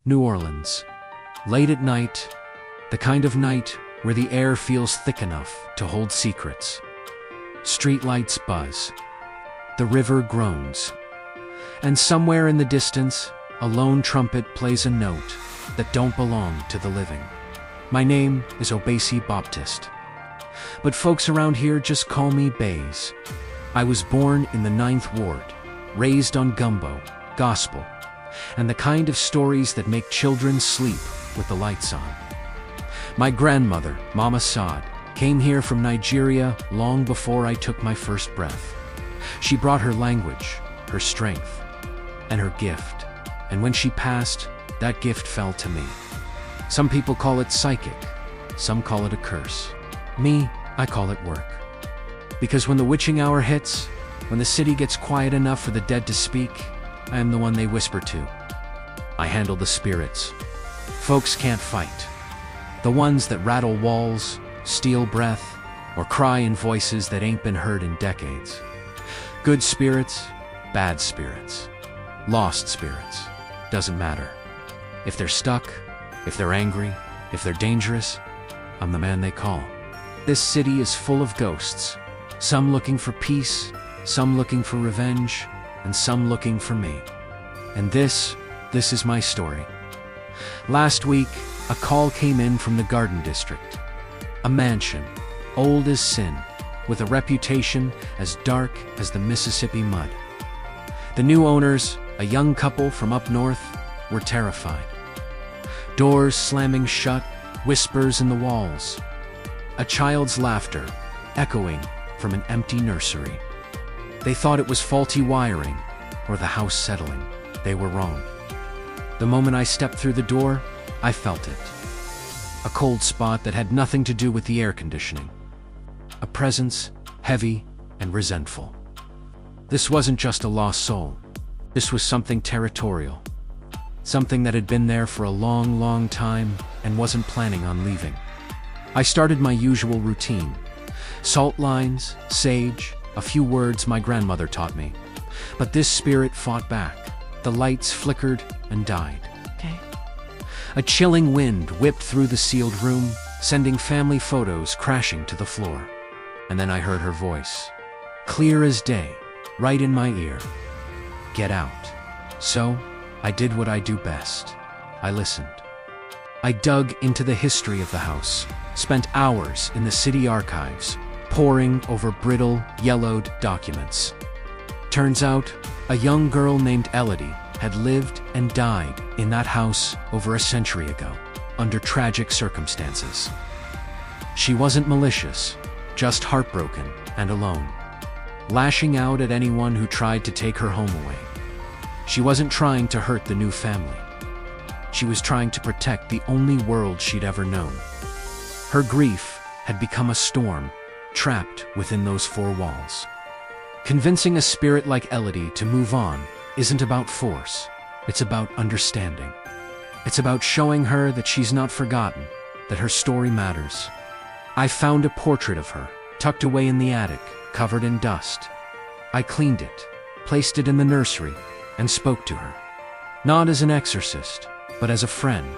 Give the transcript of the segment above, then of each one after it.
New Orleans. Late at night, the kind of night where the air feels thick enough to hold secrets. Streetlights buzz. The river groans. And somewhere in the distance, a lone trumpet plays a note that don't belong to the living. My name is Obasi Baptiste, but folks around here just call me Bays. I was born in the 9th Ward, raised on gumbo, gospel, and the kind of stories that make children sleep with the lights on. My grandmother, Mama Saad, came here from Nigeria long before I took my first breath. She brought her language, her strength, and her gift. And when she passed, that gift fell to me. Some people call it psychic, some call it a curse. Me, I call it work. Because when the witching hour hits, when the city gets quiet enough for the dead to speak, I am the one they whisper to. I handle the spirits. Folks can't fight. The ones that rattle walls, steal breath, or cry in voices that ain't been heard in decades. Good spirits, bad spirits, lost spirits, doesn't matter. If they're stuck, if they're angry, if they're dangerous, I'm the man they call. This city is full of ghosts, some looking for peace, some looking for revenge, and some looking for me. And this is my story. Last week, a call came in from the Garden District. A mansion, old as sin, with a reputation as dark as the Mississippi mud. The new owners, a young couple from up north, were terrified. Doors slamming shut, whispers in the walls. A child's laughter, echoing from an empty nursery. They thought it was faulty wiring, or the house settling. They were wrong. The moment I stepped through the door, I felt it. A cold spot that had nothing to do with the air conditioning. A presence, heavy and resentful. This wasn't just a lost soul. This was something territorial. Something that had been there for a long, long time and wasn't planning on leaving. I started my usual routine. Salt lines, sage, a few words my grandmother taught me. But this spirit fought back. The lights flickered and died. Okay. A chilling wind whipped through the sealed room, sending family photos crashing to the floor. And then I heard her voice, clear as day, right in my ear. Get out. So, I did what I do best. I listened. I dug into the history of the house, spent hours in the city archives, poring over brittle, yellowed documents. Turns out, a young girl named Elodie had lived and died in that house over a century ago, under tragic circumstances. She wasn't malicious, just heartbroken and alone, lashing out at anyone who tried to take her home away. She wasn't trying to hurt the new family. She was trying to protect the only world she'd ever known. Her grief had become a storm, trapped within those four walls. Convincing a spirit like Elodie to move on isn't about force, it's about understanding. It's about showing her that she's not forgotten, that her story matters. I found a portrait of her, tucked away in the attic, covered in dust. I cleaned it, placed it in the nursery, and spoke to her. Not as an exorcist, but as a friend.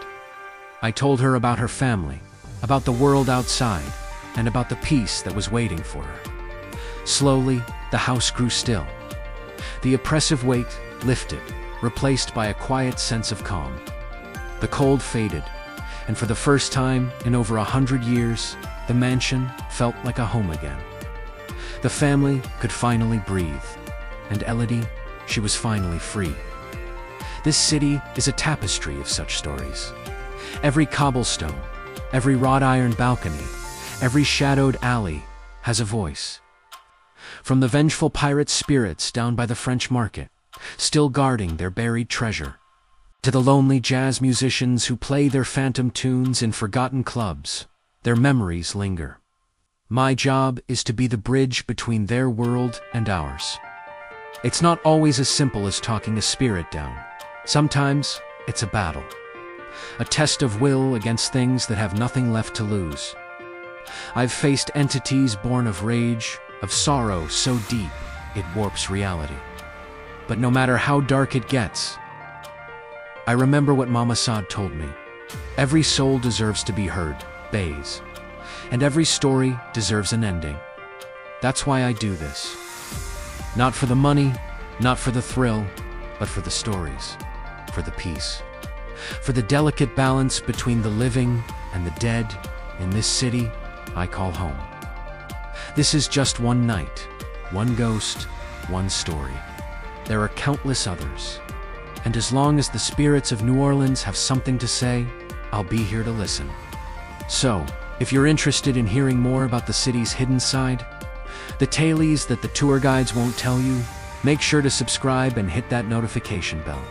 I told her about her family, about the world outside, and about the peace that was waiting for her. Slowly, the house grew still. The oppressive weight lifted, replaced by a quiet sense of calm. The cold faded, and for the first time in over 100 years, the mansion felt like a home again. The family could finally breathe, and Elodie, she was finally free. This city is a tapestry of such stories. Every cobblestone, every wrought iron balcony, every shadowed alley has a voice. From the vengeful pirate spirits down by the French market, still guarding their buried treasure, to the lonely jazz musicians who play their phantom tunes in forgotten clubs, their memories linger. My job is to be the bridge between their world and ours. It's not always as simple as talking a spirit down. Sometimes it's a battle, a test of will against things that have nothing left to lose. I've faced entities born of rage, of sorrow so deep it warps reality. But no matter how dark it gets, I remember what Mama Saad told me. Every soul deserves to be heard, Bays. And every story deserves an ending. That's why I do this. Not for the money, not for the thrill, but for the stories, for the peace, for the delicate balance between the living and the dead in this city I call home. This is just one night, one ghost, one story. There are countless others. And as long as the spirits of New Orleans have something to say, I'll be here to listen. So, if you're interested in hearing more about the city's hidden side, the tales that the tour guides won't tell you, make sure to subscribe and hit that notification bell.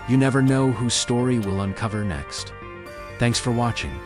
You never know whose story we'll uncover next. Thanks for watching.